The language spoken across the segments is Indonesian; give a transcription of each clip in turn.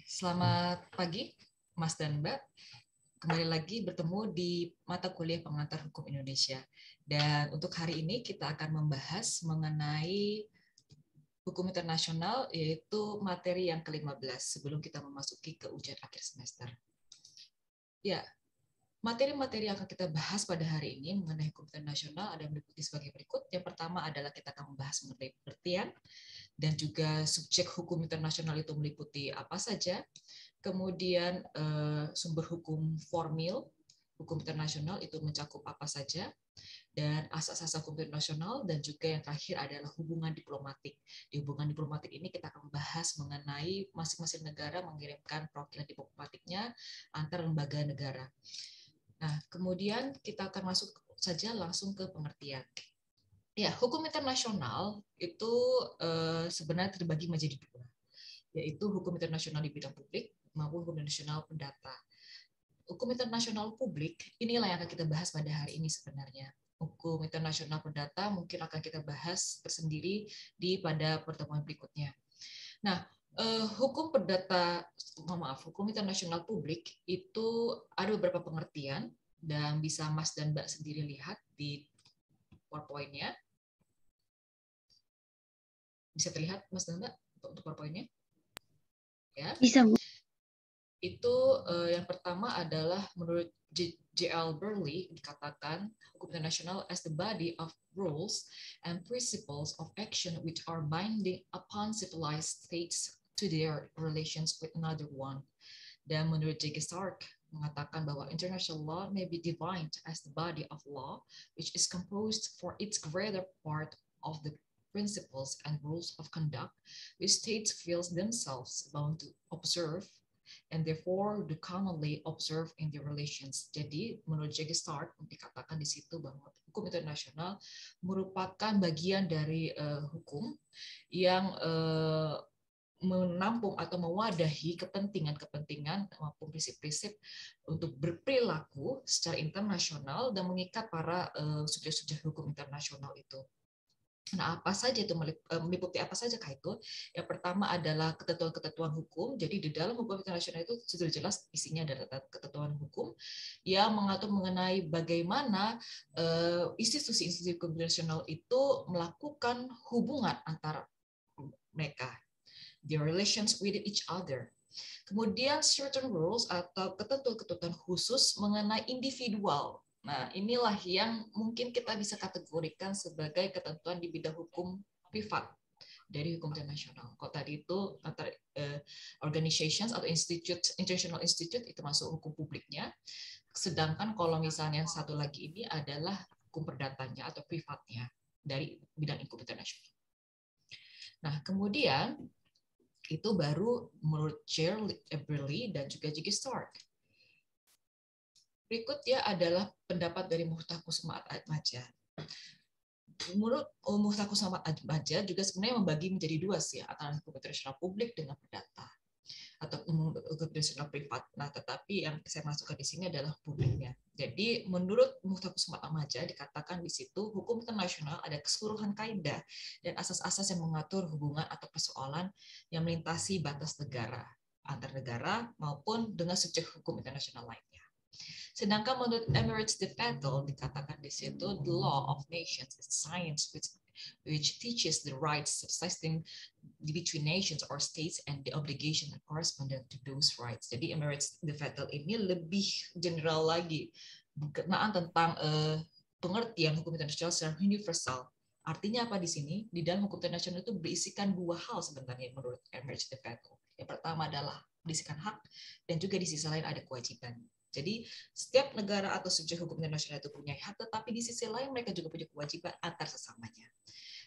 Selamat pagi, Mas dan Mbak. Kembali lagi bertemu di mata kuliah pengantar hukum Indonesia. Dan untuk hari ini kita akan membahas mengenai hukum internasional, yaitu materi yang ke-15 sebelum kita memasuki ke ujian akhir semester. Ya, materi-materi yang akan kita bahas pada hari ini mengenai hukum internasional ada meliputi sebagai berikut. Yang pertama adalah kita akan membahas mengenai pengertian dan juga subjek hukum internasional itu meliputi apa saja. Kemudian sumber hukum formil, hukum internasional itu mencakup apa saja, dan asas-asas hukum internasional, dan juga yang terakhir adalah hubungan diplomatik. Di hubungan diplomatik ini kita akan membahas mengenai masing-masing negara mengirimkan perwakilan diplomatiknya antar lembaga negara. Nah, kemudian kita akan masuk saja langsung ke pengertian. Ya, hukum internasional itu sebenarnya terbagi menjadi dua, yaitu hukum internasional di bidang publik maupun hukum internasional perdata. Hukum internasional publik inilah yang akan kita bahas pada hari ini sebenarnya. Hukum internasional perdata mungkin akan kita bahas tersendiri pada pertemuan berikutnya. Nah, hukum perdata, hukum internasional publik itu ada beberapa pengertian dan bisa Mas dan Mbak sendiri lihat di PowerPoint-nya. Bisa terlihat Mas dan Mbak untuk PowerPoint-nya? Ya. Bisa, Bu. Itu yang pertama adalah menurut J.L. Burley dikatakan hukum internasional as the body of rules and principles of action which are binding upon civilized states to their relations with another one. Dan menurut J.G. Stark mengatakan bahwa international law may be defined as the body of law which is composed for its greater part of the principles and rules of conduct which states feel themselves bound to observe and therefore do commonly observe in their relations. Jadi menurut J.G. Stark dikatakan di situ bahwa hukum internasional merupakan bagian dari hukum yang menampung atau mewadahi kepentingan-kepentingan maupun prinsip-prinsip untuk berperilaku secara internasional dan mengikat para subjek-subjek hukum internasional itu. Nah, apa saja itu meliputi apa saja kah itu? Yang pertama adalah ketentuan-ketentuan hukum. Jadi di dalam hukum internasional itu sudah jelas isinya adalah ketentuan hukum yang mengatur mengenai bagaimana institusi-institusi hukum internasional itu melakukan hubungan antara mereka, their relations with each other. Kemudian certain rules atau ketentuan-ketentuan khusus mengenai individual. Nah, inilah yang mungkin kita bisa kategorikan sebagai ketentuan di bidang hukum privat dari hukum internasional. Kalau tadi itu antara organizations atau international institute itu masuk hukum publiknya. Sedangkan kalau misalnya yang satu lagi ini adalah hukum perdatanya atau privatnya dari bidang hukum internasional. Nah, kemudian itu baru menurut J.L. Burley dan juga J.G. Stark. Berikutnya adalah pendapat dari Muhtakus Atmaja. Menurut Muhtakus Atmaja juga sebenarnya membagi menjadi dua sih, antara hukum internasional publik dengan perdata atau hukum internasional privat. Nah, tetapi yang saya masukkan di sini adalah publiknya. Jadi, menurut Muhtakus Atmaja dikatakan di situ hukum internasional ada keseluruhan kaidah dan asas-asas yang mengatur hubungan atau persoalan yang melintasi batas negara, antar negara maupun dengan subjek hukum internasional lainnya. Sedangkan menurut Emirates de Fettel dikatakan di situ the law of nations is science which teaches the rights subsisting between nations or states and the obligation correspondent to those rights. Jadi Emirates de Fettel ini lebih general lagi berkenaan tentang pengertian hukum internasional secara universal. Artinya apa di sini? Di dalam hukum internasional itu berisikan dua hal sebenarnya menurut Emirates de Fettel. Yang pertama adalah berisikan hak dan juga di sisi lain ada kewajiban. Jadi setiap negara atau subjek hukum internasional itu punya hak, tetapi di sisi lain mereka juga punya kewajiban antar sesamanya.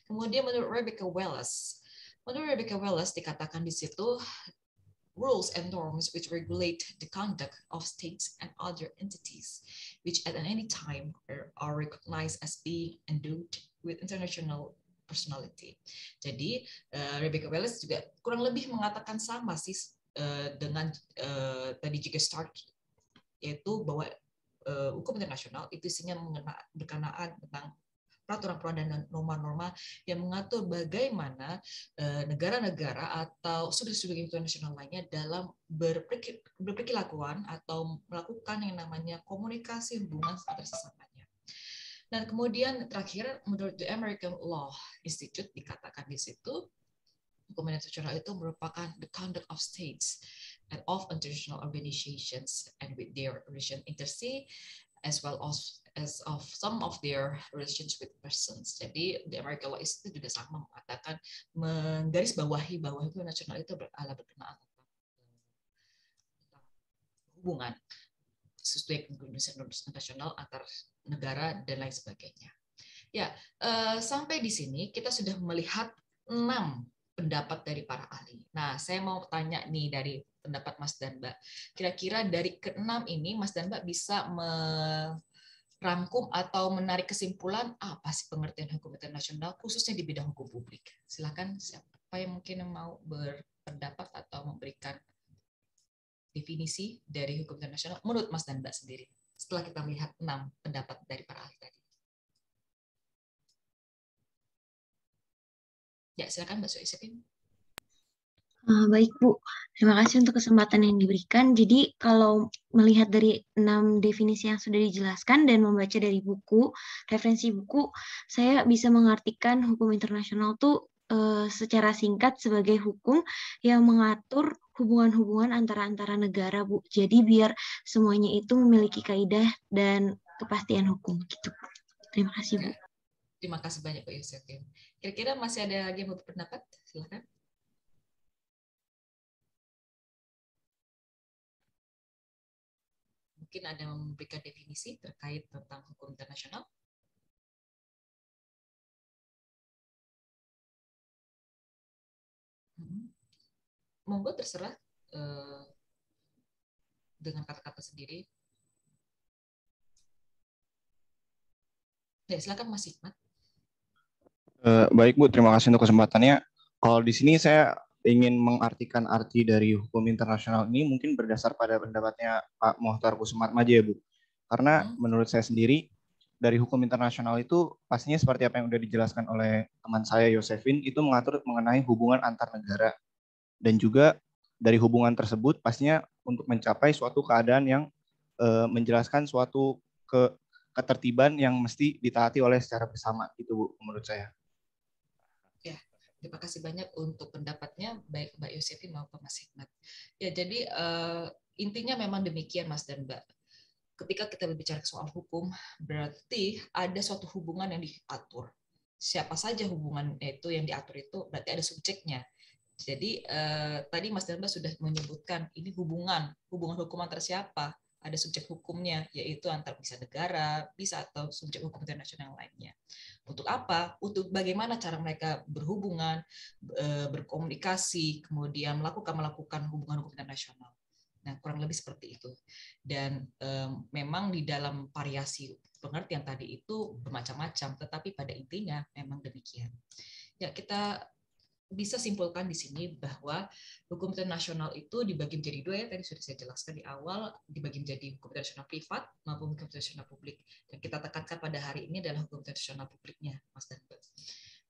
Kemudian menurut Rebecca Wallace dikatakan di situ rules and norms which regulate the conduct of states and other entities, which at any time are recognized as being endowed with international personality. Jadi Rebecca Wallace juga kurang lebih mengatakan sama sih dengan tadi juga Stark, yaitu bahwa hukum internasional itu isinya berkenaan tentang peraturan-peraturan dan norma-norma yang mengatur bagaimana negara-negara atau studi-studi internasional lainnya dalam berperilakuan atau melakukan yang namanya komunikasi hubungan antar sesamanya. Dan kemudian terakhir, menurut The American Law Institute dikatakan di situ, hukum internasional itu merupakan the conduct of states and of international organizations and with their relation interstate as well as of some of their relations with persons. Jadi the American Law Institute juga sama mengatakan menggarisbawahi bahwa hukum nasional itu berkenaan tentang hubungan sesuai hukum internasional antar negara dan lain sebagainya. Ya, sampai di sini kita sudah melihat 6 pendapat dari para ahli. Nah, saya mau tanya nih dari pendapat Mas dan Mbak. Kira-kira dari ke-6 ini Mas dan Mbak bisa merangkum atau menarik kesimpulan apa sih pengertian hukum internasional khususnya di bidang hukum publik? Silakan siapa yang mungkin mau berpendapat atau memberikan definisi dari hukum internasional menurut Mas dan Mbak sendiri setelah kita melihat 6 pendapat dari para ahli tadi. Ya, silakan Mbak Suisipin. Baik Bu, terima kasih untuk kesempatan yang diberikan. Jadi kalau melihat dari 6 definisi yang sudah dijelaskan dan membaca dari buku, referensi buku, saya bisa mengartikan hukum internasional itu secara singkat sebagai hukum yang mengatur hubungan-hubungan antara negara, Bu. Jadi biar semuanya itu memiliki kaidah dan kepastian hukum gitu. Terima kasih, Bu. Terima kasih banyak, Pak Yusefin. Kira-kira masih ada lagi yang mau berpendapat? Silakan. Mungkin ada yang memberikan definisi terkait tentang hukum internasional? Monggo terserah dengan kata-kata sendiri. Ya, silakan Mas Hikmat. Baik Bu, terima kasih untuk kesempatannya. Kalau di sini saya ingin mengartikan arti dari hukum internasional ini mungkin berdasar pada pendapatnya Pak Mohtar Kusumatmaja ya Bu. Karena menurut saya sendiri dari hukum internasional itu pastinya seperti apa yang sudah dijelaskan oleh teman saya Yosefin, itu mengatur mengenai hubungan antar negara. Dan juga dari hubungan tersebut pastinya untuk mencapai suatu keadaan yang menjelaskan suatu ketertiban yang mesti ditaati oleh secara bersama itu Bu menurut saya. Ya, terima kasih banyak untuk pendapatnya, baik Mbak Yosefin maupun Mas Hikmat. Ya, jadi intinya memang demikian Mas dan Mbak. Ketika kita berbicara soal hukum, berarti ada suatu hubungan yang diatur. Siapa saja hubungan itu yang diatur itu berarti ada subjeknya. Jadi tadi Mas dan Mbak sudah menyebutkan ini hubungan hukum antar siapa? Ada subjek hukumnya, yaitu antar bisa negara, bisa atau subjek hukum internasional lainnya. Untuk apa? Untuk bagaimana cara mereka berhubungan, berkomunikasi, kemudian melakukan hubungan hukum internasional. Nah, kurang lebih seperti itu. Dan memang di dalam variasi pengertian tadi itu bermacam-macam, tetapi pada intinya memang demikian. Ya, kita bisa simpulkan di sini bahwa hukum internasional itu dibagi menjadi dua ya, tadi sudah saya jelaskan di awal, dibagi menjadi hukum internasional privat maupun hukum internasional publik. Dan kita tekankan pada hari ini adalah hukum internasional publiknya, Mas dan Mbak.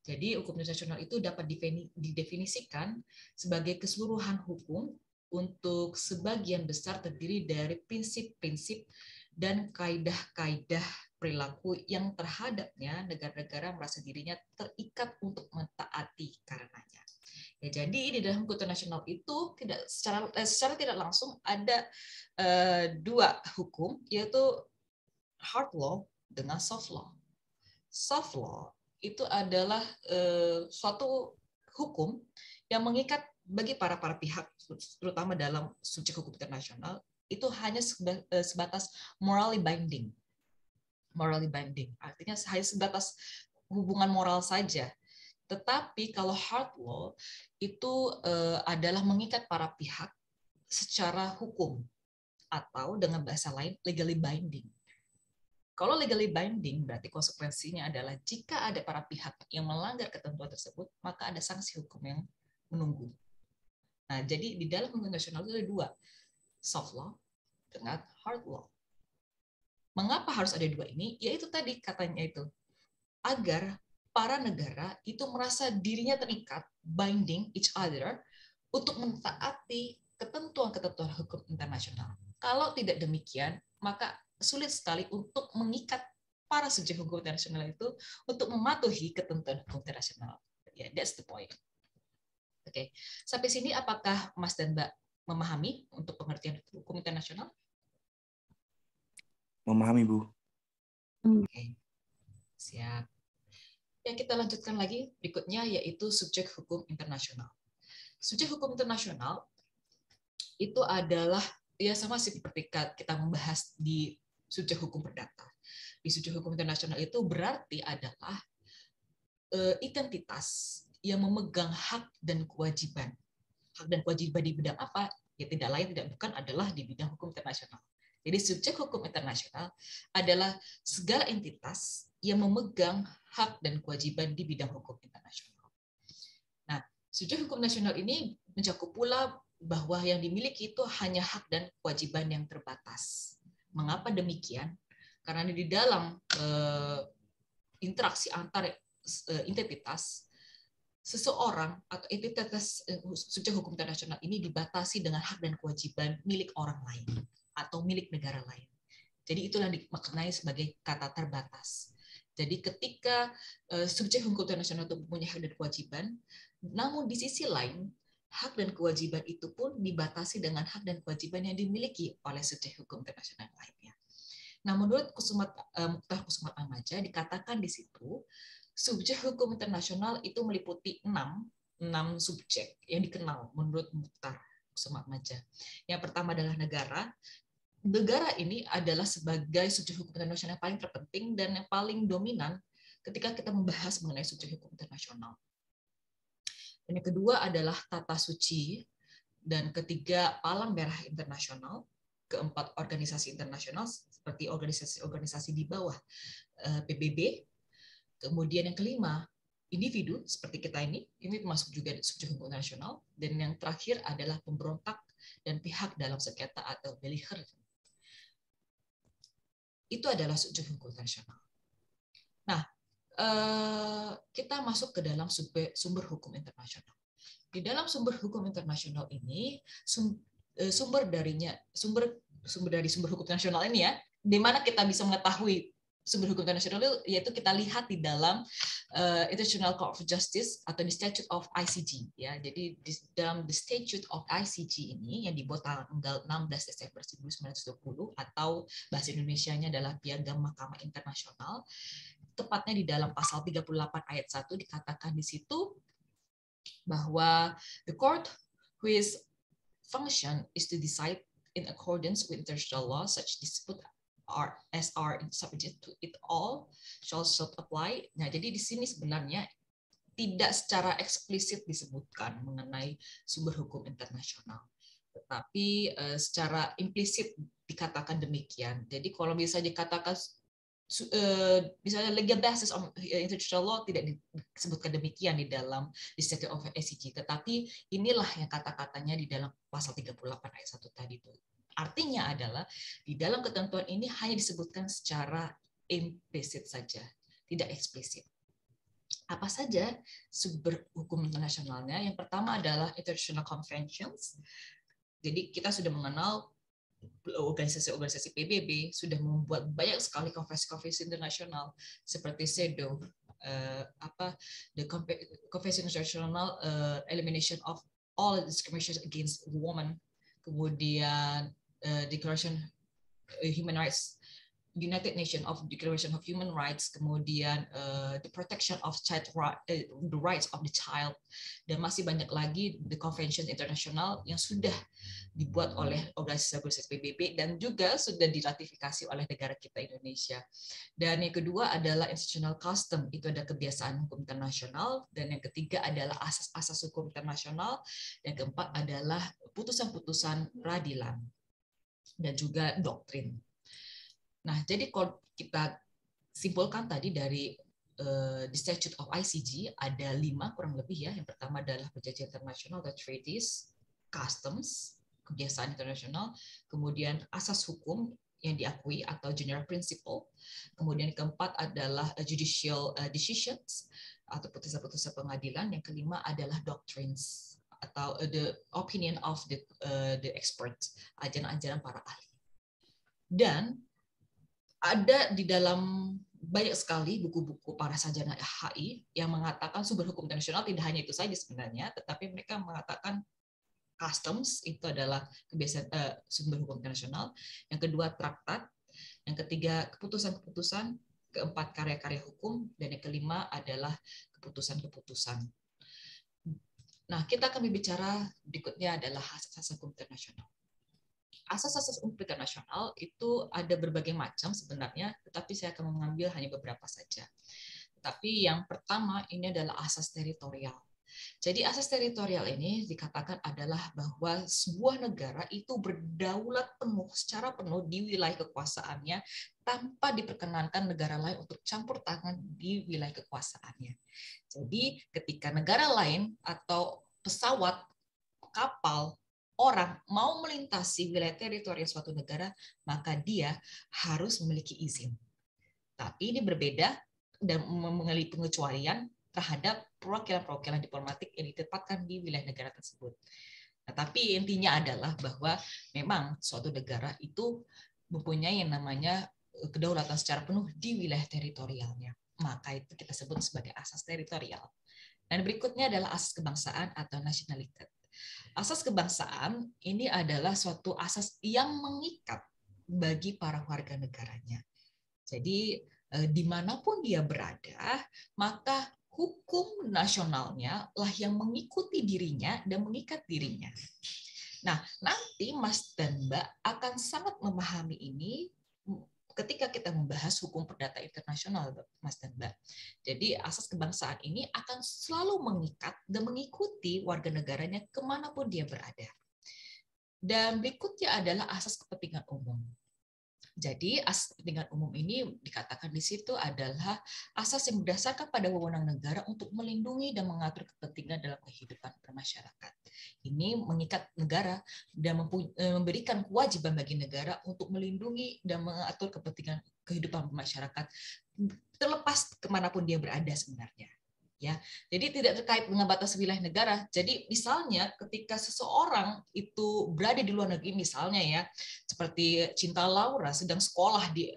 Jadi hukum internasional itu dapat didefinisikan sebagai keseluruhan hukum untuk sebagian besar terdiri dari prinsip-prinsip dan kaidah-kaidah perilaku yang terhadapnya negara-negara merasa dirinya terikat untuk mentaati karenanya. Ya, jadi di dalam hukum internasional itu tidak secara tidak langsung ada dua hukum, yaitu hard law dengan soft law. Soft law itu adalah suatu hukum yang mengikat bagi para pihak, terutama dalam subjek hukum internasional, itu hanya sebatas morally binding. Morally binding artinya hanya sebatas hubungan moral saja. Tetapi kalau hard law itu adalah mengikat para pihak secara hukum atau dengan bahasa lain legally binding. Kalau legally binding berarti konsekuensinya adalah jika ada para pihak yang melanggar ketentuan tersebut, maka ada sanksi hukum yang menunggu. Nah, jadi di dalam hukum nasional itu ada dua, soft law dengan hard law. Mengapa harus ada dua ini? Ya itu tadi katanya itu. agar para negara itu merasa dirinya terikat, binding each other, untuk mentaati ketentuan-ketentuan hukum internasional. Kalau tidak demikian, maka sulit sekali untuk mengikat para subjek hukum internasional itu untuk mematuhi ketentuan hukum internasional. Yeah, that's the point. Oke, sampai sini apakah Mas dan Mbak memahami untuk pengertian hukum internasional? Memahami, Bu. Oke, siap. Ya, kita lanjutkan lagi berikutnya, yaitu subjek hukum internasional. Subjek hukum internasional itu adalah ya sama seperti kita membahas di subjek hukum perdata. Di subjek hukum internasional itu berarti adalah identitas yang memegang hak dan kewajiban. Hak dan kewajiban di bidang apa? Ya tidak lain tidak bukan adalah di bidang hukum internasional. Jadi subjek hukum internasional adalah segala entitas yang memegang hak dan kewajiban di bidang hukum internasional. Nah, subjek hukum nasional ini mencakup pula bahwa yang dimiliki itu hanya hak dan kewajiban yang terbatas. Mengapa demikian? Karena di dalam interaksi antar entitas, seseorang atau entitas subjek hukum internasional ini dibatasi dengan hak dan kewajiban milik orang lain atau milik negara lain. Jadi itulah dimaknai sebagai kata terbatas. Jadi ketika subjek hukum internasional itu mempunyai hak dan kewajiban, namun di sisi lain hak dan kewajiban itu pun dibatasi dengan hak dan kewajiban yang dimiliki oleh subjek hukum internasional lainnya. Nah, menurut Mukhtar Kusumat Atmaja dikatakan di situ subjek hukum internasional itu meliputi 6 subjek yang dikenal menurut Mukhtar Kusumat Atmaja. Yang pertama adalah negara. Negara ini adalah sebagai subjek hukum internasional yang paling terpenting dan yang paling dominan ketika kita membahas mengenai subjek hukum internasional. Dan yang kedua adalah tata suci, dan ketiga palang merah internasional, keempat organisasi internasional seperti organisasi-organisasi di bawah PBB, kemudian yang kelima individu seperti kita ini termasuk juga subjek hukum internasional, dan yang terakhir adalah pemberontak dan pihak dalam sengketa atau belligerent. Itu adalah subjek hukum internasional. Nah, kita masuk ke dalam sumber hukum internasional. Di dalam sumber hukum internasional ini, sumber dari sumber hukum internasional ini ya, di mana kita bisa mengetahui sumber hukum internasional itu, yaitu kita lihat di dalam International Court of Justice atau di Statute of ICJ ya. Jadi di dalam the Statute of ICJ ini yang dibuat tanggal 16 Desember 1920 atau bahasa Indonesianya adalah Piagam Mahkamah Internasional, tepatnya di dalam pasal 38 ayat 1 dikatakan di situ bahwa the court whose function is to decide in accordance with international law such dispute are subject to it all shall apply. Nah, jadi di sini sebenarnya tidak secara eksplisit disebutkan mengenai sumber hukum internasional, tetapi secara implisit dikatakan demikian. Jadi kalau bisa dikatakan misalnya legal basis of international law tidak disebutkan demikian di dalam di Statute of ICJ, tetapi inilah yang kata-katanya di dalam pasal 38 ayat 1 tadi itu. Artinya adalah di dalam ketentuan ini hanya disebutkan secara implisit saja, tidak eksplisit. Apa saja sumber hukum internasionalnya? Yang pertama adalah International Conventions. Jadi kita sudah mengenal organisasi-organisasi PBB sudah membuat banyak sekali konvensi-konvensi internasional seperti CEDAW, the Convention International Elimination of All Discrimination Against Women, kemudian Declaration Human Rights, United Nations of Declaration of Human Rights, kemudian the Protection of Child the Rights of the Child, dan masih banyak lagi the Convention International yang sudah dibuat oleh organisasi PBB dan juga sudah diratifikasi oleh negara kita Indonesia. Dan yang kedua adalah International Custom, itu ada kebiasaan hukum internasional, dan yang ketiga adalah asas-asas hukum internasional, yang keempat adalah putusan-putusan peradilan dan juga doktrin. Nah, jadi kalau kita simpulkan tadi dari the Statute of ICJ ada 5 kurang lebih ya. Yang pertama adalah perjanjian internasional atau treaties, customs, kebiasaan internasional, kemudian asas hukum yang diakui atau general principle. Kemudian keempat adalah judicial decisions atau putusan-putusan pengadilan. Yang kelima adalah doctrines atau the opinion of the experts, ajaran-ajaran para ahli. Dan ada di dalam banyak sekali buku-buku para sarjana HI yang mengatakan sumber hukum internasional tidak hanya itu saja sebenarnya, tetapi mereka mengatakan customs itu adalah kebiasaan sumber hukum internasional, yang kedua traktat, yang ketiga keputusan-keputusan, keempat karya-karya hukum, dan yang kelima adalah keputusan-keputusan. Nah, kita akan berbicara berikutnya adalah asas hukum internasional. Asas-asas hukum internasional itu ada berbagai macam sebenarnya, tetapi saya akan mengambil hanya beberapa saja. Tapi yang pertama ini adalah asas teritorial. Jadi asas teritorial ini dikatakan adalah bahwa sebuah negara itu berdaulat penuh secara penuh di wilayah kekuasaannya tanpa diperkenankan negara lain untuk campur tangan di wilayah kekuasaannya. Jadi ketika negara lain atau pesawat, kapal, orang mau melintasi wilayah teritorial suatu negara, maka dia harus memiliki izin. Tapi ini berbeda dan mengalami pengecualian terhadap perwakilan-perwakilan diplomatik yang ditempatkan di wilayah negara tersebut. Nah, tapi intinya adalah bahwa memang suatu negara itu mempunyai yang namanya kedaulatan secara penuh di wilayah teritorialnya. Maka itu kita sebut sebagai asas teritorial. Dan berikutnya adalah asas kebangsaan atau nationality. Asas kebangsaan ini adalah suatu asas yang mengikat bagi para warga negaranya. Jadi dimanapun dia berada, maka hukum nasionalnya lah yang mengikuti dirinya dan mengikat dirinya. Nah, nanti Mas dan Mbak akan sangat memahami ini ketika kita membahas hukum perdata internasional, Mas dan Mbak. Jadi asas kebangsaan ini akan selalu mengikat dan mengikuti warga negaranya kemanapun dia berada. Dan berikutnya adalah asas kepentingan umum. Jadi asas kepentingan umum ini dikatakan di situ adalah asas yang berdasarkan pada wewenang negara untuk melindungi dan mengatur kepentingan dalam kehidupan bermasyarakat. Ini mengikat negara dan memberikan kewajiban bagi negara untuk melindungi dan mengatur kepentingan kehidupan bermasyarakat terlepas kemanapun dia berada sebenarnya. Ya, jadi tidak terkait dengan batas wilayah negara. Jadi misalnya ketika seseorang itu berada di luar negeri, misalnya ya, seperti Cinta Laura sedang sekolah di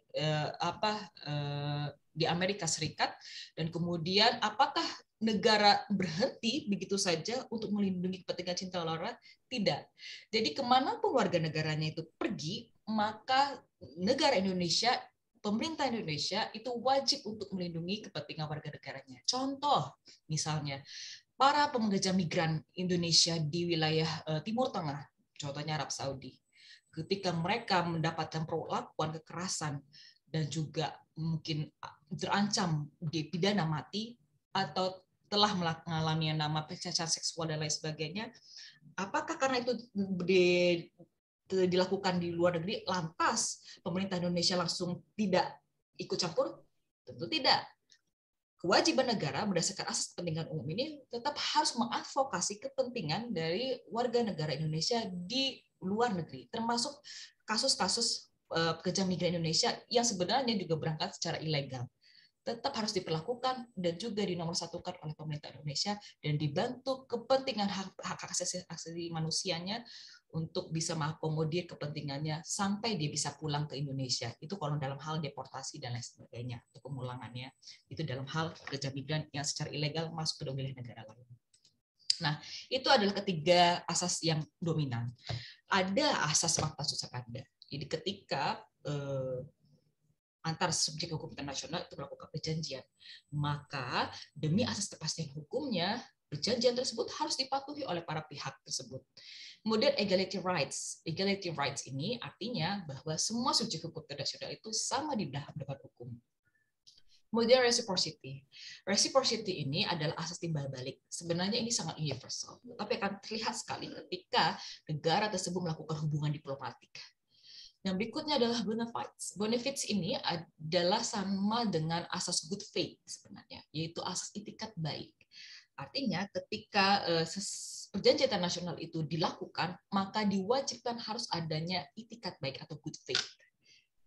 Amerika Serikat, dan kemudian apakah negara berhenti begitu saja untuk melindungi kepentingan Cinta Laura? Tidak. Jadi kemanapun warga negaranya itu pergi, maka negara Indonesia, pemerintah Indonesia itu wajib untuk melindungi kepentingan warga negaranya. Contoh, misalnya, para pekerja migran Indonesia di wilayah Timur Tengah, contohnya Arab Saudi, ketika mereka mendapatkan perlakuan kekerasan dan juga mungkin terancam dipidana mati atau telah mengalami yang nama pelecehan seksual dan lain sebagainya, apakah karena itu dilakukan di luar negeri, lantas pemerintah Indonesia langsung tidak ikut campur? Tentu tidak. Kewajiban negara berdasarkan asas kepentingan umum ini tetap harus mengadvokasi kepentingan dari warga negara Indonesia di luar negeri, termasuk kasus-kasus pekerja migran Indonesia yang sebenarnya juga berangkat secara ilegal. Tetap harus diperlakukan dan juga dinomorsatukan oleh pemerintah Indonesia dan dibantu kepentingan hak asasi manusianya untuk bisa mengakomodir kepentingannya sampai dia bisa pulang ke Indonesia. Itu kalau dalam hal deportasi dan lain sebagainya, atau pemulangannya. Itu dalam hal pekerja migran yang secara ilegal masuk ke wilayah negara lain. Nah, itu adalah ketiga asas yang dominan. Ada asas fakta susakanda. Jadi ketika antar subjek hukum internasional itu melakukan perjanjian, maka demi asas kepastian hukumnya, perjanjian tersebut harus dipatuhi oleh para pihak tersebut. Kemudian equality rights. Equality rights ini artinya bahwa semua subjek hukum internasional itu sama di dalam hukum. Kemudian reciprocity. Reciprocity ini adalah asas timbal balik. Sebenarnya ini sangat universal, tapi akan terlihat sekali ketika negara tersebut melakukan hubungan diplomatik. Yang berikutnya adalah benefits. Benefits ini adalah sama dengan asas good faith sebenarnya, yaitu asas itikat baik. Artinya ketika perjanjian internasional itu dilakukan, maka diwajibkan harus adanya itikat baik atau good faith.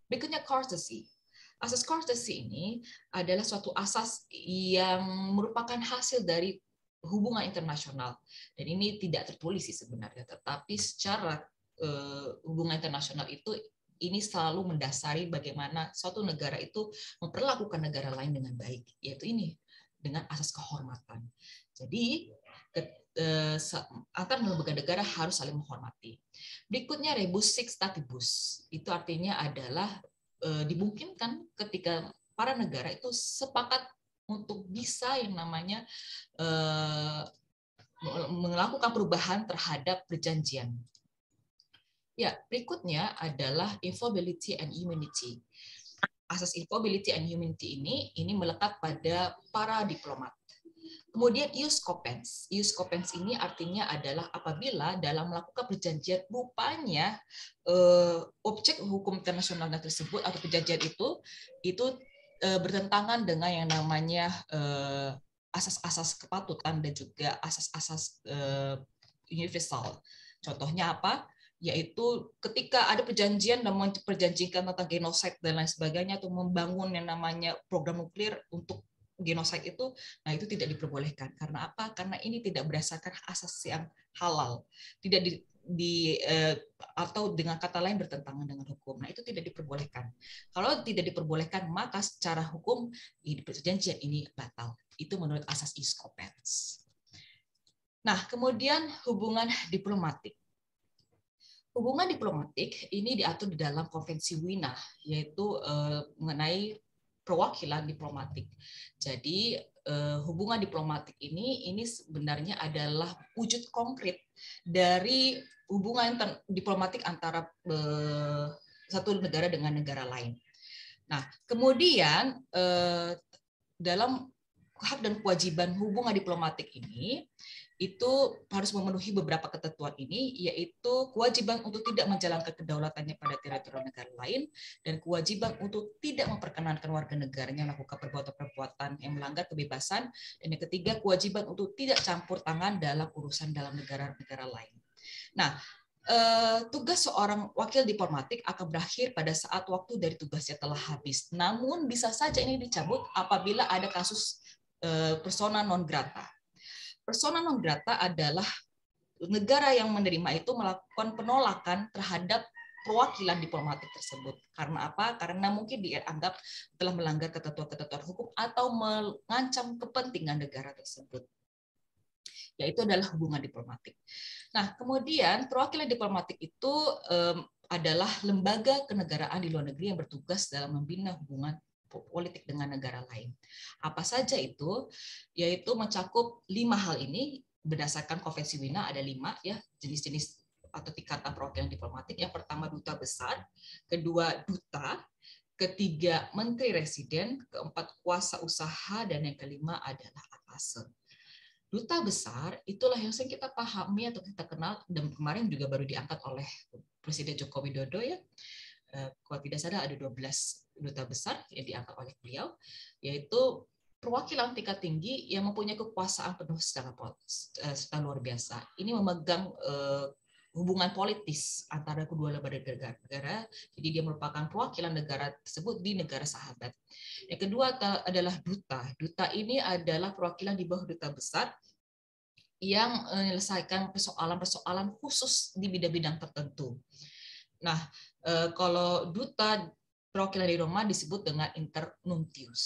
Berikutnya courtesy. Asas courtesy ini adalah suatu asas yang merupakan hasil dari hubungan internasional. Dan ini tidak tertulis sih sebenarnya, tetapi secara hubungan internasional itu ini selalu mendasari bagaimana suatu negara itu memperlakukan negara lain dengan baik, yaitu ini dengan asas kehormatan. Jadi antar lembaga negara harus saling menghormati. Berikutnya rebus sic statibus, itu artinya adalah dimungkinkan ketika para negara itu sepakat untuk bisa yang namanya melakukan perubahan terhadap perjanjian. Ya, berikutnya adalah inviolability and immunity. Asas inviolability and immunity ini melekat pada para diplomat. Kemudian ius copens. Ius copens ini artinya adalah apabila dalam melakukan perjanjian rupanya objek hukum internasional tersebut atau perjanjian itu bertentangan dengan yang namanya asas-asas kepatutan dan juga asas-asas universal. Contohnya apa? Yaitu ketika ada perjanjian dan memperjanjikan tentang genosida dan lain sebagainya, atau membangun yang namanya program nuklir untuk genosida itu, nah itu tidak diperbolehkan. Karena apa? Karena ini tidak berdasarkan asas yang halal, tidak atau dengan kata lain bertentangan dengan hukum. Nah itu tidak diperbolehkan. Kalau tidak diperbolehkan, maka secara hukum perjanjian ini batal. Itu menurut asas ius copens. Nah kemudian hubungan diplomatik. Hubungan diplomatik ini diatur di dalam Konvensi Wina, yaitu mengenai perwakilan diplomatik. Jadi hubungan diplomatik ini sebenarnya adalah wujud konkret dari hubungan diplomatik antara satu negara dengan negara lain. Nah, kemudian dalam hak dan kewajiban hubungan diplomatik ini itu harus memenuhi beberapa ketentuan ini, yaitu kewajiban untuk tidak menjalankan kedaulatannya pada teritorial negara lain, dan kewajiban untuk tidak memperkenankan warga negaranya melakukan perbuatan-perbuatan yang melanggar kebebasan, dan yang ketiga kewajiban untuk tidak campur tangan dalam urusan dalam negara-negara lain. Nah, tugas seorang wakil diplomatik akan berakhir pada saat waktu dari tugasnya telah habis. Namun bisa saja ini dicabut apabila ada kasus persona non grata. Persona non grata adalah negara yang menerima itu melakukan penolakan terhadap perwakilan diplomatik tersebut. Karena apa? Karena mungkin dianggap telah melanggar ketentuan-ketentuan hukum atau mengancam kepentingan negara tersebut. Yaitu adalah hubungan diplomatik. Nah, kemudian perwakilan diplomatik itu adalah lembaga kenegaraan di luar negeri yang bertugas dalam membina hubungan politik dengan negara lain. Apa saja itu? Yaitu mencakup 5 hal ini berdasarkan Konvensi Wina, ada 5 ya jenis-jenis atau tingkatan perwakilan diplomatik. Yang pertama duta besar, kedua duta, ketiga menteri residen, keempat kuasa usaha, dan yang kelima adalah atase. Duta besar itulah yang sering kita pahami atau kita kenal, dan kemarin juga baru diangkat oleh Presiden Joko Widodo ya. Kalau tidak salah ada 12 duta besar yang diangkat oleh beliau, yaitu perwakilan tingkat tinggi yang mempunyai kekuasaan penuh secara luar biasa. Ini memegang hubungan politis antara kedua lembaga negara, jadi dia merupakan perwakilan negara tersebut di negara sahabat. Yang kedua adalah duta. Duta ini adalah perwakilan di bawah duta besar yang menyelesaikan persoalan-persoalan khusus di bidang-bidang tertentu. Nah, kalau duta perwakilan di Roma disebut dengan internuntius.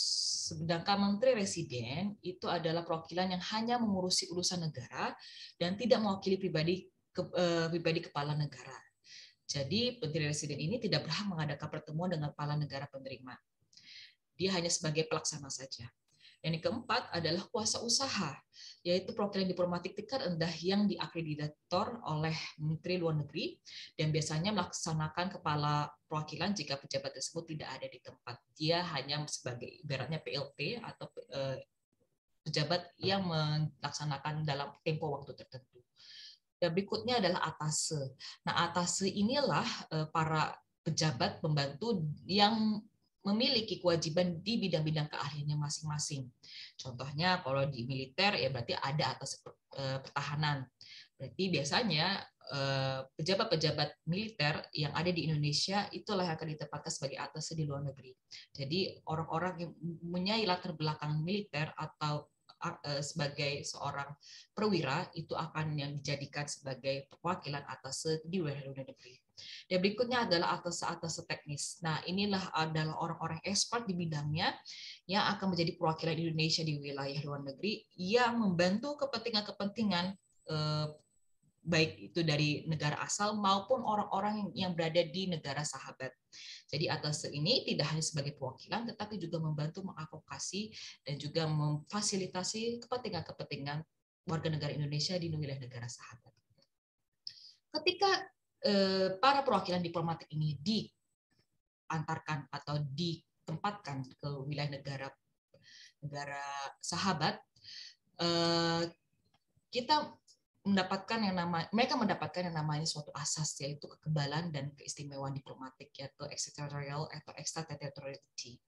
Sedangkan menteri residen itu adalah perwakilan yang hanya mengurusi urusan negara dan tidak mewakili pribadi kepala negara. Jadi menteri residen ini tidak berhak mengadakan pertemuan dengan kepala negara penerima. Dia hanya sebagai pelaksana saja. Dan yang keempat adalah kuasa usaha, yaitu perwakilan diplomatik tingkat rendah yang diakreditator oleh Menteri Luar Negeri dan biasanya melaksanakan kepala perwakilan jika pejabat tersebut tidak ada di tempat. Dia hanya sebagai ibaratnya PLT atau pejabat yang melaksanakan dalam tempo waktu tertentu. Dan berikutnya adalah atase. Nah, atase inilah para pejabat pembantu yang memiliki kewajiban di bidang-bidang keahliannya masing-masing. Contohnya kalau di militer ya berarti ada atas pertahanan. Berarti biasanya pejabat-pejabat militer yang ada di Indonesia itulah yang akan ditempatkan sebagai atas di luar negeri. Jadi orang-orang yang mempunyai latar belakang militer atau sebagai seorang perwira itu akan yang dijadikan sebagai perwakilan atas di luar negeri. Dan berikutnya adalah atas teknis. Nah, inilah adalah orang-orang expert di bidangnya yang akan menjadi perwakilan Indonesia di wilayah luar negeri yang membantu kepentingan-kepentingan baik itu dari negara asal maupun orang-orang yang berada di negara sahabat. Jadi atas ini tidak hanya sebagai perwakilan, tetapi juga membantu mengadvokasi dan juga memfasilitasi kepentingan-kepentingan warga negara Indonesia di wilayah negara sahabat. Ketika para perwakilan diplomatik ini diantarkan atau ditempatkan ke wilayah negara sahabat, mereka mendapatkan yang namanya suatu asas, yaitu kekebalan dan keistimewaan diplomatik, yaitu extraterritorial atau extraterritoriality.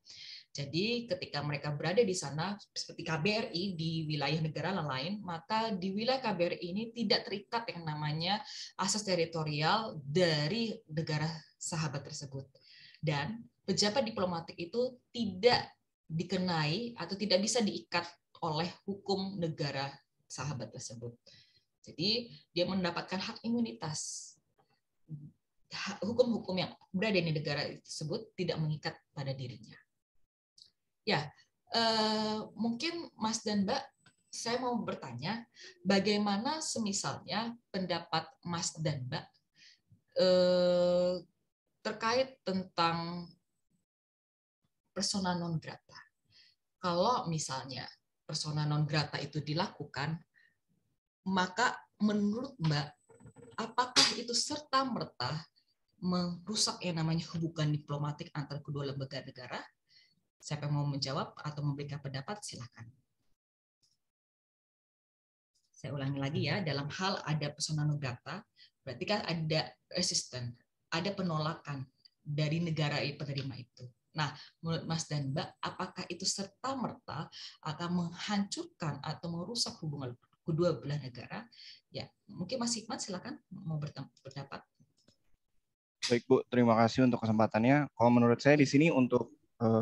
Jadi ketika mereka berada di sana seperti KBRI di wilayah negara lain, maka di wilayah KBRI ini tidak terikat yang namanya asas teritorial dari negara sahabat tersebut. Dan pejabat diplomatik itu tidak dikenai atau tidak bisa diikat oleh hukum negara sahabat tersebut. Jadi dia mendapatkan hak imunitas. Hukum-hukum yang berada di negara tersebut tidak mengikat pada dirinya. Ya, mungkin Mas dan Mbak, saya mau bertanya, bagaimana semisalnya pendapat Mas dan Mbak terkait tentang persona non grata. Kalau misalnya persona non grata itu dilakukan, maka menurut Mbak, apakah itu serta-merta merusak yang namanya hubungan diplomatik antara kedua lembaga negara? Siapa yang mau menjawab atau memberikan pendapat, silakan. Saya ulangi lagi ya, dalam hal ada persona non grata, berarti kan ada resisten, ada penolakan dari negara penerima itu. Nah, menurut Mas dan Mbak, apakah itu serta-merta akan menghancurkan atau merusak hubungan kedua belah negara? Ya, mungkin Mas Hikmat silakan mau berpendapat. Baik Bu, terima kasih untuk kesempatannya. Kalau menurut saya di sini untuk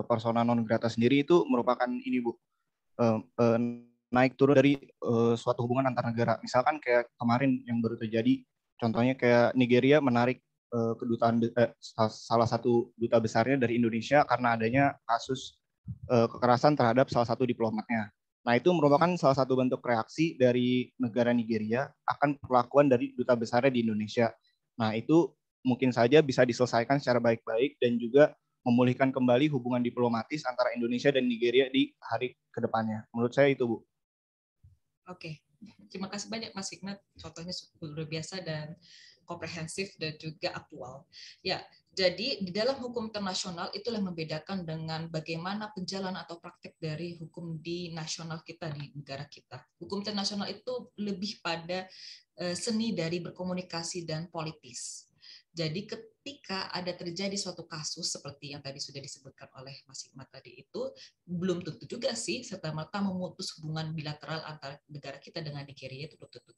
persona non grata sendiri itu merupakan ini Bu, naik turun dari suatu hubungan antar negara. Misalkan kayak kemarin yang baru terjadi, contohnya kayak Nigeria menarik kedutaan salah satu duta besarnya dari Indonesia karena adanya kasus kekerasan terhadap salah satu diplomatnya. Nah, itu merupakan salah satu bentuk reaksi dari negara Nigeria akan perlakuan dari duta besarnya di Indonesia. Nah, itu mungkin saja bisa diselesaikan secara baik-baik dan juga memulihkan kembali hubungan diplomatis antara Indonesia dan Nigeria di hari kedepannya. Menurut saya itu, Bu. Oke, terima kasih banyak Mas Hikmat. Contohnya luar biasa dan komprehensif dan juga aktual. Ya, jadi di dalam hukum internasional itulah yang membedakan dengan bagaimana penjalan atau praktek dari hukum di nasional kita, di negara kita. Hukum internasional itu lebih pada seni dari berkomunikasi dan politis. Jadi ketika ada terjadi suatu kasus seperti yang tadi sudah disebutkan oleh Mas Hikmat tadi itu, belum tentu juga sih serta-merta memutus hubungan bilateral antara negara kita dengan Nigeria, itu belum tentu.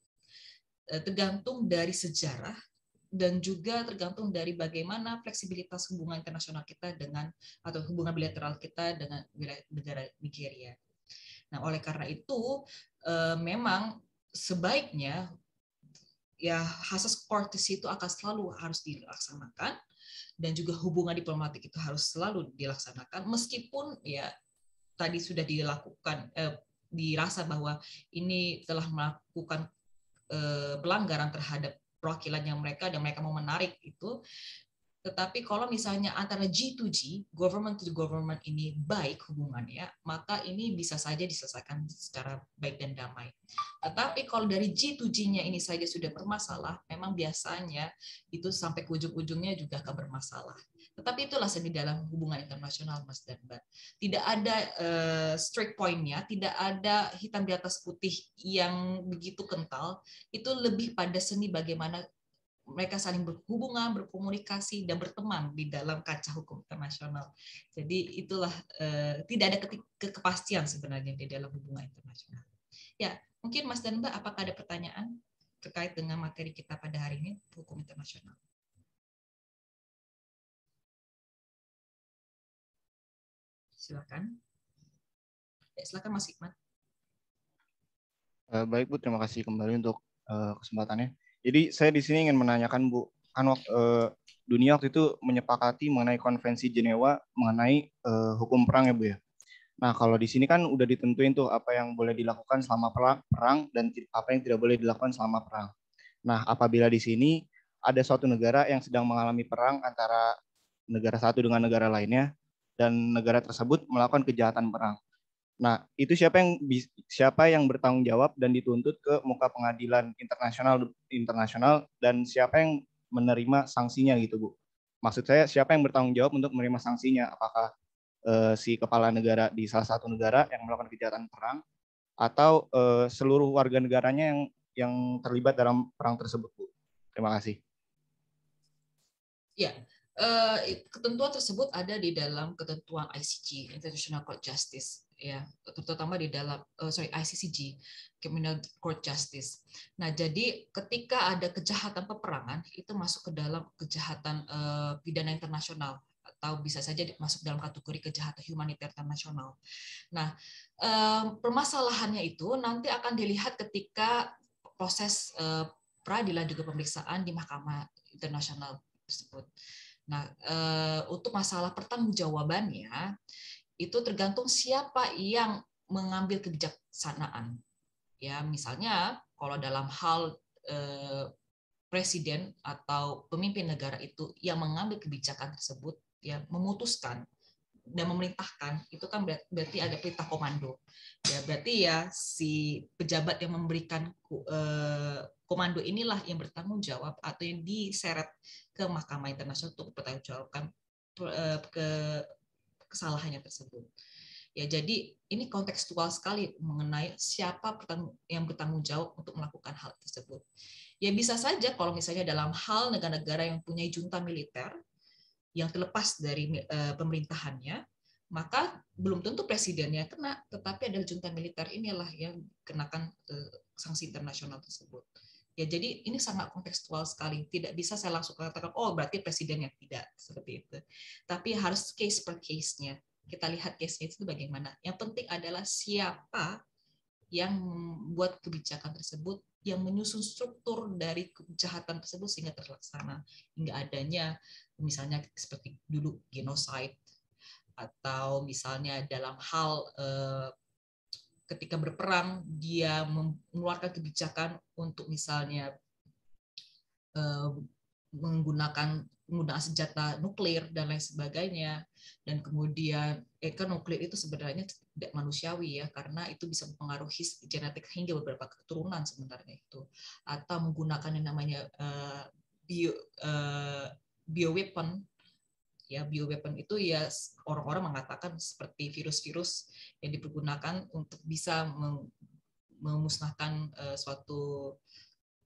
Tergantung dari sejarah dan juga tergantung dari bagaimana fleksibilitas hubungan internasional kita dengan atau hubungan bilateral kita dengan negara Nigeria. Nah, oleh karena itu memang sebaiknya ya asas courtesy itu akan selalu harus dilaksanakan dan juga hubungan diplomatik itu harus selalu dilaksanakan meskipun ya tadi sudah dilakukan dirasa bahwa ini telah melakukan pelanggaran terhadap perwakilannya mereka dan mereka mau menarik itu. Tetapi kalau misalnya antara G2G, government to government ini baik hubungannya, maka ini bisa saja diselesaikan secara baik dan damai. Tetapi kalau dari G2G-nya ini saja sudah bermasalah, memang biasanya itu sampai ke ujung-ujungnya juga akan bermasalah. Tetapi itulah seni dalam hubungan internasional, Mas dan Mbak. Tidak ada straight point-nya, tidak ada hitam di atas putih yang begitu kental. Itu lebih pada seni bagaimana mereka saling berhubungan, berkomunikasi, dan berteman di dalam kaca hukum internasional. Jadi itulah tidak ada kepastian sebenarnya di dalam hubungan internasional. Ya, mungkin Mas dan Mbak, apakah ada pertanyaan terkait dengan materi kita pada hari ini, hukum internasional. Silakan. Silakan Mas Hikmat. Baik Bu, terima kasih kembali untuk kesempatannya. Jadi saya di sini ingin menanyakan Bu, kan dunia waktu itu menyepakati mengenai Konvensi Jenewa mengenai hukum perang ya Bu ya. Nah kalau di sini kan udah ditentuin tuh apa yang boleh dilakukan selama perang dan apa yang tidak boleh dilakukan selama perang. Nah apabila di sini ada suatu negara yang sedang mengalami perang antara negara satu dengan negara lainnya dan negara tersebut melakukan kejahatan perang. Nah, itu siapa yang bertanggung jawab dan dituntut ke muka pengadilan internasional dan siapa yang menerima sanksinya gitu, Bu. Maksud saya siapa yang bertanggung jawab untuk menerima sanksinya? Apakah si kepala negara di salah satu negara yang melakukan kejahatan perang atau seluruh warga negaranya yang terlibat dalam perang tersebut, Bu? Terima kasih. Ya, ketentuan tersebut ada di dalam ketentuan ICJ, International Court Justice, ya, terutama di dalam ICCJ, Criminal Court Justice. Nah, jadi ketika ada kejahatan peperangan itu masuk ke dalam kejahatan pidana internasional atau bisa saja masuk dalam kategori kejahatan humaniter internasional. Nah, permasalahannya itu nanti akan dilihat ketika proses peradilan juga pemeriksaan di Mahkamah Internasional tersebut. Nah, untuk masalah pertanggungjawabannya itu tergantung siapa yang mengambil kebijaksanaan. Ya, misalnya kalau dalam hal presiden atau pemimpin negara itu yang mengambil kebijakan tersebut, ya memutuskan dan memerintahkan, itu kan berarti ada perintah komando. Ya berarti ya si pejabat yang memberikan komando inilah yang bertanggung jawab atau yang diseret ke Mahkamah Internasional untuk mempertanggungjawabkan kesalahannya tersebut. Ya jadi ini kontekstual sekali mengenai siapa yang bertanggung jawab untuk melakukan hal tersebut. Ya bisa saja kalau misalnya dalam hal negara-negara yang punya junta militer yang terlepas dari pemerintahannya, maka belum tentu presidennya kena, tetapi adalah junta militer inilah yang kenakan sanksi internasional tersebut. Ya, jadi ini sangat kontekstual sekali. Tidak bisa saya langsung katakan, oh berarti presidennya, tidak seperti itu. Tapi harus case per case-nya. Kita lihat case-nya itu bagaimana. Yang penting adalah siapa yang membuat kebijakan tersebut, yang menyusun struktur dari kejahatan tersebut sehingga terlaksana, hingga adanya misalnya seperti dulu genocide, atau misalnya dalam hal ketika berperang dia mengeluarkan kebijakan untuk misalnya menggunakan senjata nuklir dan lain sebagainya, dan kemudian kan nuklir itu sebenarnya tidak manusiawi ya, karena itu bisa mempengaruhi genetik hingga beberapa keturunan sebenarnya itu, atau menggunakan yang namanya bioweapon. Ya, bioweapon itu ya orang-orang mengatakan seperti virus-virus yang dipergunakan untuk bisa memusnahkan suatu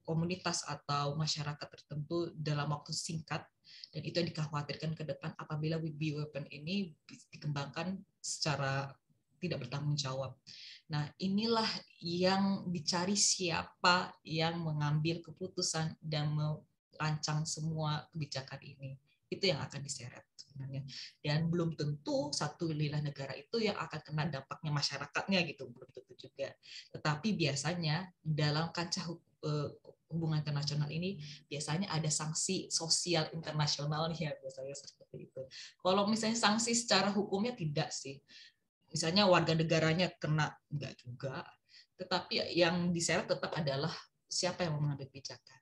komunitas atau masyarakat tertentu dalam waktu singkat, dan itu yang dikhawatirkan ke depan apabila bioweapon ini dikembangkan secara tidak bertanggung jawab. Nah, inilah yang dicari siapa yang mengambil keputusan dan merancang semua kebijakan ini. Itu yang akan diseret sebenarnya. Dan belum tentu satu wilayah negara itu yang akan kena dampaknya masyarakatnya gitu, belum tentu juga. Tetapi biasanya dalam kancah hubungan internasional ini biasanya ada sanksi sosial internasional ya, biasanya seperti itu. Kalau misalnya sanksi secara hukumnya tidak sih. Misalnya warga negaranya kena, enggak juga. Tetapi yang diseret tetap adalah siapa yang mengambil kebijakan.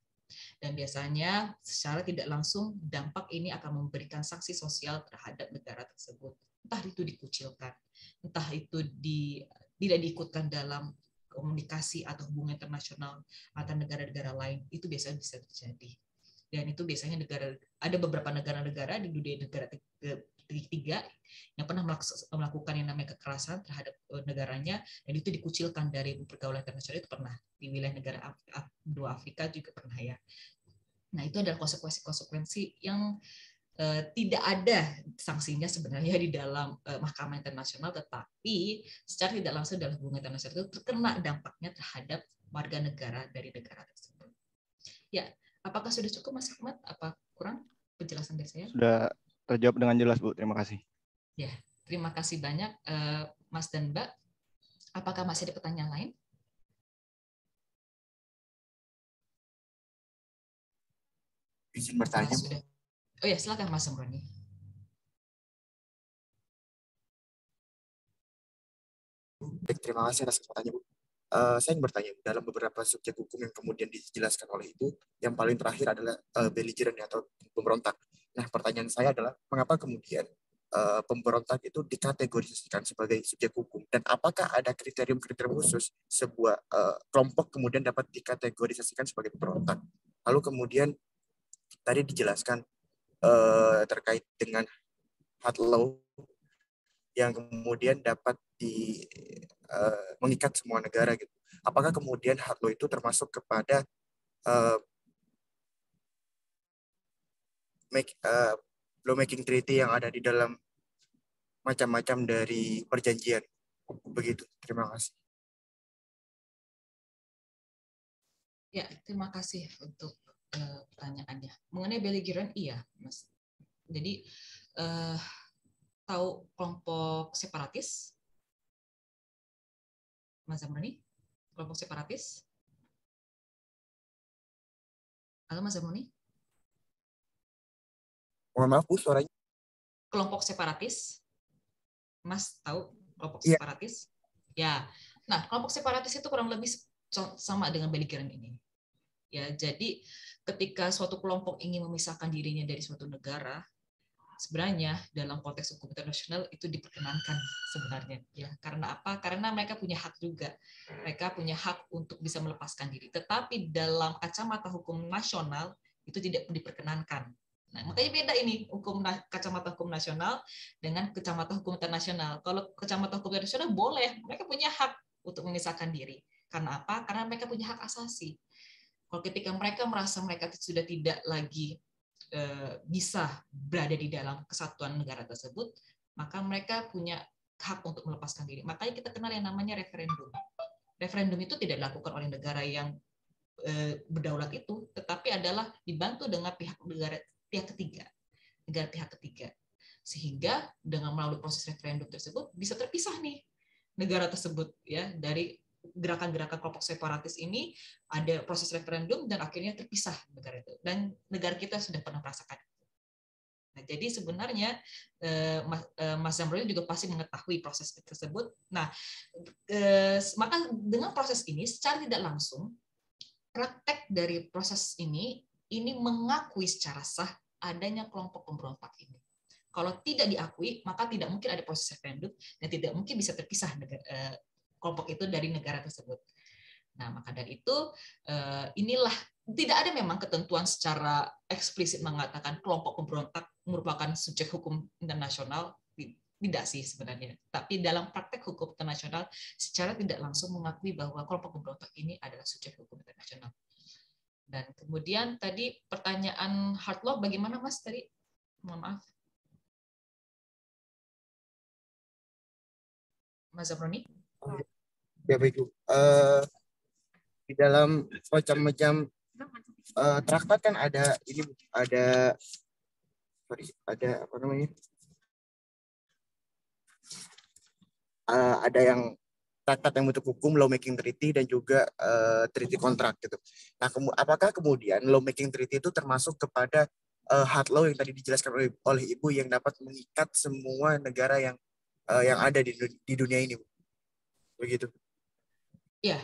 Dan biasanya secara tidak langsung dampak ini akan memberikan sanksi sosial terhadap negara tersebut. Entah itu dikucilkan, entah itu tidak diikutkan dalam komunikasi atau hubungan internasional antar negara-negara lain, itu biasanya bisa terjadi. Dan itu biasanya ada beberapa negara-negara di dunia negara ketiga yang pernah melakukan yang namanya kekerasan terhadap negaranya, dan itu dikucilkan dari pergaulan internasional. Itu pernah di wilayah negara benua Afrika juga pernah ya. Nah, itu adalah konsekuensi yang tidak ada sanksinya sebenarnya di dalam Mahkamah Internasional, tetapi secara tidak langsung dalam hubungan internasional itu terkena dampaknya terhadap warga negara dari negara tersebut. Ya, apakah sudah cukup Mas Hikmat? Apa kurang penjelasan dari saya? Sudah terjawab dengan jelas, Bu. Terima kasih. Ya, terima kasih banyak Mas dan Mbak. Apakah masih ada pertanyaan lain? Izin bertanya. Sudah. Oh ya, silakan Mas Semroni. Baik, terima kasih atas kesempatannya, Bu. Saya ingin bertanya, dalam beberapa subjek hukum yang kemudian dijelaskan oleh Ibu, yang paling terakhir adalah belligerent atau pemberontak. Nah, pertanyaan saya adalah, mengapa kemudian pemberontak itu dikategorisasikan sebagai subjek hukum? Dan apakah ada kriterium-kriterium khusus sebuah kelompok kemudian dapat dikategorisasikan sebagai pemberontak? Lalu kemudian tadi dijelaskan terkait dengan hard law yang kemudian dapat mengikat semua negara gitu. Apakah kemudian hard law itu termasuk kepada law making treaty yang ada di dalam macam-macam dari perjanjian? Begitu. Terima kasih. Ya, terima kasih untuk pertanyaannya. Mengenai belligerent, iya, Mas. Jadi tahu kelompok separatis? Mas Zamroni? Kelompok separatis? Halo Mas Zamroni? Mohon maaf, Bu, suaranya. Kelompok separatis? Mas tahu kelompok Iya. separatis? Ya. Nah, kelompok separatis itu kurang lebih sama dengan belligerent ini. Ya, jadi ketika suatu kelompok ingin memisahkan dirinya dari suatu negara, sebenarnya dalam konteks hukum internasional itu diperkenankan sebenarnya, ya. Karena apa? Karena mereka punya hak juga. Mereka punya hak untuk bisa melepaskan diri. Tetapi dalam kacamata hukum nasional itu tidak diperkenankan. Nah, makanya beda ini kacamata hukum nasional dengan kacamata hukum internasional. Kalau kacamata hukum internasional boleh, mereka punya hak untuk memisahkan diri. Karena apa? Karena mereka punya hak asasi. Kalau ketika mereka merasa mereka sudah tidak lagi bisa berada di dalam kesatuan negara tersebut, maka mereka punya hak untuk melepaskan diri. Makanya kita kenal yang namanya referendum. Referendum itu tidak dilakukan oleh negara yang berdaulat itu, tetapi adalah dibantu dengan pihak ketiga, negara pihak ketiga. Sehingga dengan melalui proses referendum tersebut bisa terpisah nih negara tersebut ya dari gerakan-gerakan kelompok separatis ini. Ada proses referendum dan akhirnya terpisah negara itu, dan negara kita sudah pernah merasakan. Nah, jadi sebenarnya Mas Zamroni juga pasti mengetahui proses tersebut. Nah, maka dengan proses ini secara tidak langsung praktek dari proses ini mengakui secara sah adanya kelompok pemberontak ini. Kalau tidak diakui, maka tidak mungkin ada proses referendum dan tidak mungkin bisa terpisah kelompok itu dari negara tersebut. Nah, maka dari itu inilah tidak ada memang ketentuan secara eksplisit mengatakan kelompok pemberontak merupakan subjek hukum internasional, tidak sih sebenarnya. Tapi dalam praktek hukum internasional secara tidak langsung mengakui bahwa kelompok pemberontak ini adalah subjek hukum internasional. Dan kemudian tadi pertanyaan hard law bagaimana Mas tadi? Mohon maaf. Mas Zamroni? Ya baik, Bu. Di dalam macam-macam traktat kan ada apa namanya? Ada yang traktat yang bentuk hukum, law making treaty, dan juga treaty kontrak gitu. Nah, apakah kemudian law making treaty itu termasuk kepada hard law yang tadi dijelaskan oleh Ibu yang dapat mengikat semua negara yang ada di dunia ini, Bu? Begitu. Ya,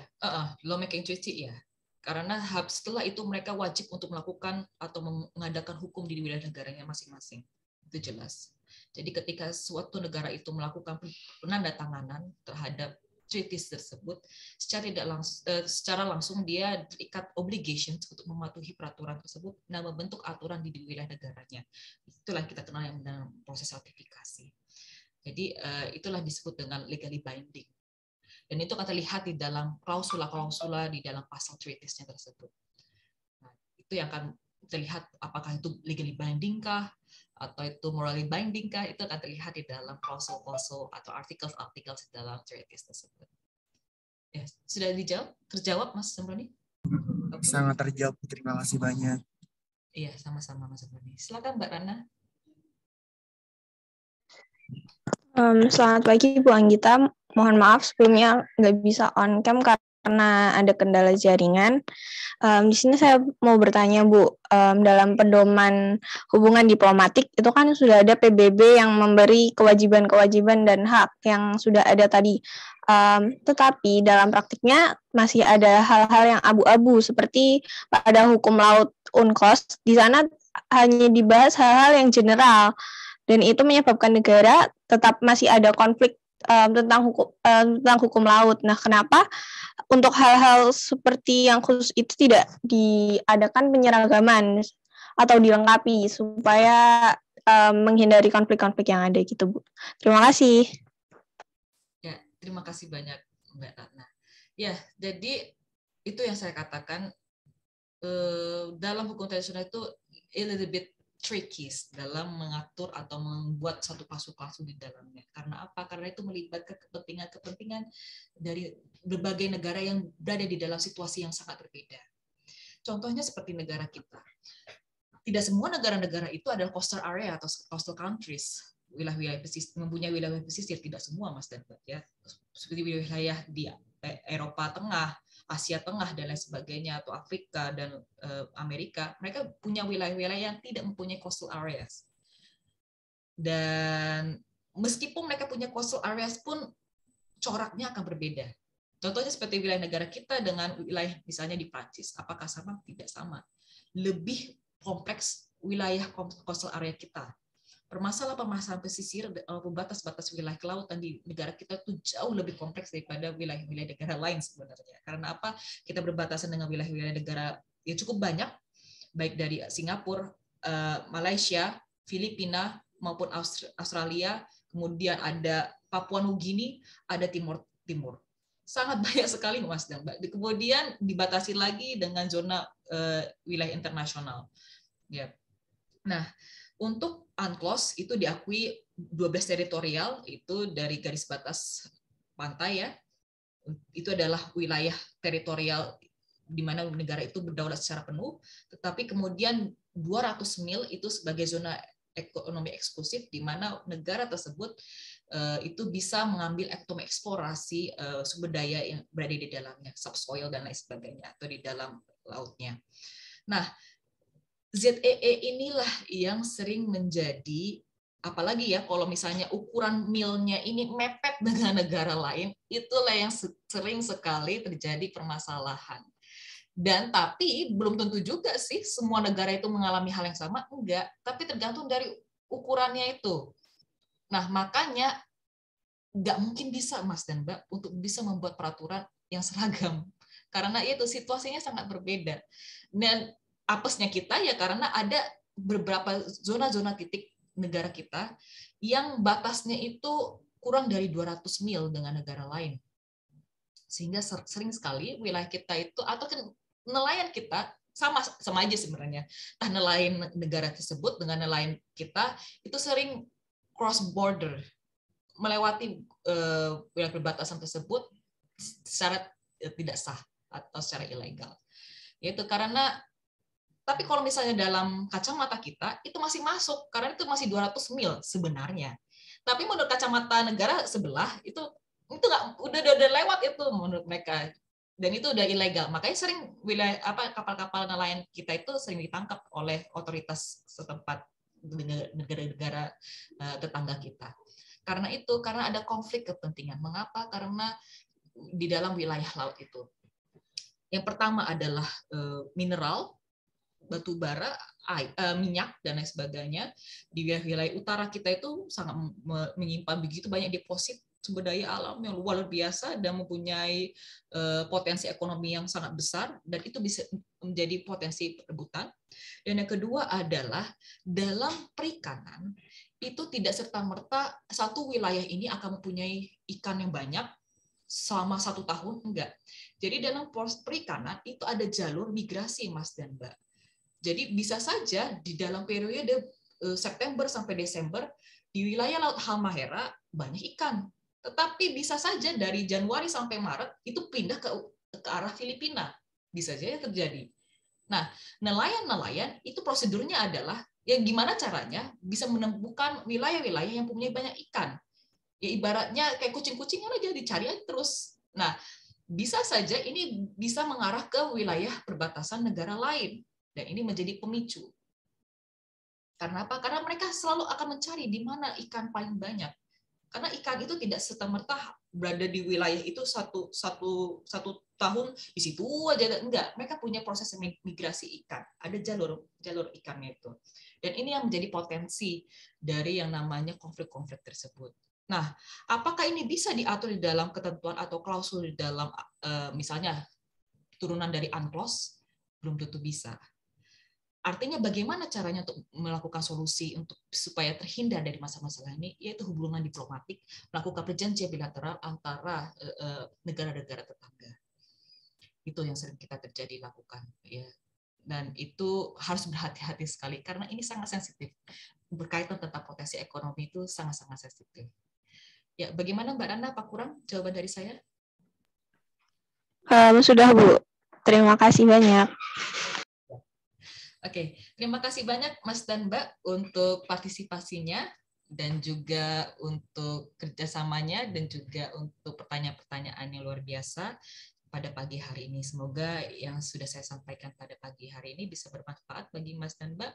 law making treaty ya. Karena setelah itu mereka wajib untuk melakukan atau mengadakan hukum di wilayah negaranya masing-masing. Itu jelas. Jadi ketika suatu negara itu melakukan penandatanganan terhadap treaties tersebut, secara langsung dia terikat obligations untuk mematuhi peraturan tersebut dan membentuk aturan di wilayah negaranya. Itulah kita kenal yang dalam proses ratifikasi. Jadi itulah disebut dengan legally binding. Dan itu akan terlihat di dalam klausula-klausula di dalam pasal treaties-nya tersebut. Nah, itu yang akan terlihat apakah itu legally binding kah atau itu morally binding kah, itu akan terlihat di dalam klausul-klausul atau articles di dalam treaties tersebut. Ya, sudah terjawab Mas Zamroni? Sangat terjawab. Terima kasih banyak. Iya, sama-sama Mas Bani. Silakan Mbak Rana. Selamat pagi Bu Anggita. Mohon maaf sebelumnya nggak bisa on cam karena ada kendala jaringan. Di sini saya mau bertanya Bu, dalam pedoman hubungan diplomatik itu kan sudah ada PBB yang memberi kewajiban-kewajiban dan hak yang sudah ada tadi. Tetapi dalam praktiknya masih ada hal-hal yang abu-abu seperti pada hukum laut UNCLOS. Di sana hanya dibahas hal-hal yang general. Dan itu menyebabkan negara tetap masih ada konflik tentang hukum laut. Nah, kenapa untuk hal-hal seperti yang khusus itu tidak diadakan penyeragaman atau dilengkapi supaya menghindari konflik-konflik yang ada gitu, Bu. Terima kasih. Ya, terima kasih banyak Mbak Ratna. Ya, jadi itu yang saya katakan dalam hukum tradisional itu a little bit tricky dalam mengatur atau membuat satu pasu-pasu di dalamnya. Karena apa? Karena itu melibatkan kepentingan-kepentingan dari berbagai negara yang berada di dalam situasi yang sangat berbeda. Contohnya seperti negara kita. Tidak semua negara-negara itu adalah coastal area atau coastal countries, wilayah-wilayah pesisir, mempunyai wilayah pesisir, tidak semua Mas dan Mbak ya. Seperti wilayah di Eropa Tengah, Asia Tengah dan lain sebagainya, atau Afrika dan Amerika, mereka punya wilayah-wilayah yang tidak mempunyai coastal areas. Dan meskipun mereka punya coastal areas pun coraknya akan berbeda. Contohnya seperti wilayah negara kita dengan wilayah misalnya di Prancis, apakah sama? Tidak sama. Lebih kompleks wilayah coastal area kita. Permasalahan pesisir, batas-batas wilayah kelautan di negara kita itu jauh lebih kompleks daripada wilayah-wilayah negara lain sebenarnya. Karena apa? Kita berbatasan dengan wilayah-wilayah negara yang cukup banyak, baik dari Singapura, Malaysia, Filipina, maupun Australia, kemudian ada Papua Nugini, ada Timur. Sangat banyak sekali Mas dan Mbak. Kemudian dibatasi lagi dengan zona wilayah internasional. Ya. Nah, untuk UNCLOS itu diakui 12 teritorial itu dari garis batas pantai ya. Itu adalah wilayah teritorial di mana negara itu berdaulat secara penuh, tetapi kemudian 200 mil itu sebagai zona ekonomi eksklusif di mana negara tersebut itu bisa mengambil atau mengeksplorasi sumber daya yang berada di dalamnya, subsoil dan lain sebagainya, atau di dalam lautnya. Nah, ZEE inilah yang sering menjadi, apalagi ya kalau misalnya ukuran milnya ini mepet dengan negara lain, itulah yang sering sekali terjadi permasalahan. Dan tapi belum tentu juga sih semua negara itu mengalami hal yang sama, enggak, tapi tergantung dari ukurannya itu. Nah, makanya nggak mungkin bisa Mas dan Mbak untuk bisa membuat peraturan yang seragam. Karena itu situasinya sangat berbeda. Dan apesnya kita ya karena ada beberapa zona-zona titik negara kita yang batasnya itu kurang dari 200 mil dengan negara lain. Sehingga sering sekali wilayah kita itu atau nelayan kita sama aja sebenarnya. Nelayan negara tersebut dengan nelayan kita itu sering cross border, melewati wilayah perbatasan tersebut secara tidak sah atau secara ilegal. Yaitu karena tapi kalau misalnya dalam kacamata kita itu masih masuk karena itu masih 200 mil sebenarnya. Tapi menurut kacamata negara sebelah itu nggak udah lewat itu menurut mereka. Dan itu udah ilegal. Makanya sering wilayah kapal-kapal nelayan kita itu sering ditangkap oleh otoritas setempat negara-negara tetangga kita. Karena ada konflik kepentingan. Mengapa? Karena di dalam wilayah laut itu. Yang pertama adalah mineral, batu bara, minyak dan lain sebagainya. Di wilayah utara kita itu sangat menyimpan begitu banyak deposit sumber daya alam yang luar biasa dan mempunyai potensi ekonomi yang sangat besar, dan itu bisa menjadi potensi perebutan. Dan yang kedua adalah dalam perikanan itu tidak serta-merta satu wilayah ini akan mempunyai ikan yang banyak selama 1 tahun, enggak. Jadi dalam perikanan itu ada jalur migrasi Mas dan Mbak. Jadi bisa saja di dalam periode September sampai Desember di wilayah Laut Halmahera banyak ikan. Tetapi bisa saja dari Januari sampai Maret itu pindah ke arah Filipina. bisa saja terjadi. Nah, nelayan itu prosedurnya adalah ya gimana caranya bisa menemukan wilayah-wilayah yang punya banyak ikan. Ya ibaratnya kayak kucing-kucing aja dicari aja terus. Nah, bisa saja ini bisa mengarah ke wilayah perbatasan negara lain dan ini menjadi pemicu. Karena apa? Karena mereka selalu akan mencari di mana ikan paling banyak. Karena ikan itu tidak serta-merta berada di wilayah itu satu tahun di situ aja, enggak. Mereka punya proses migrasi ikan. Ada jalur ikannya itu. Dan ini yang menjadi potensi dari yang namanya konflik-konflik tersebut. Nah, apakah ini bisa diatur di dalam ketentuan atau klausul di dalam misalnya turunan dari UNCLOS? Belum tentu bisa. Artinya bagaimana caranya untuk melakukan solusi supaya terhindar dari masalah-masalah ini, yaitu hubungan diplomatik, melakukan perjanjian bilateral antara negara-negara tetangga. Itu yang sering kita terjadi lakukan, ya. Dan itu harus berhati-hati sekali karena ini sangat sensitif. Berkaitan tentang potensi ekonomi itu sangat-sangat sensitif. Ya, bagaimana Mbak Nana, Pak Kurang jawaban dari saya? Sudah Bu, terima kasih banyak. Oke, terima kasih banyak Mas dan Mbak untuk partisipasinya dan juga untuk kerjasamanya dan juga untuk pertanyaan-pertanyaan yang luar biasa pada pagi hari ini. Semoga yang sudah saya sampaikan pada pagi hari ini bisa bermanfaat bagi Mas dan Mbak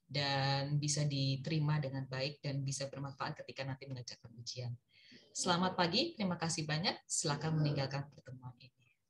dan bisa diterima dengan baik dan bisa bermanfaat ketika nanti mengerjakan ujian. Selamat pagi, terima kasih banyak. Silakan meninggalkan pertemuan ini.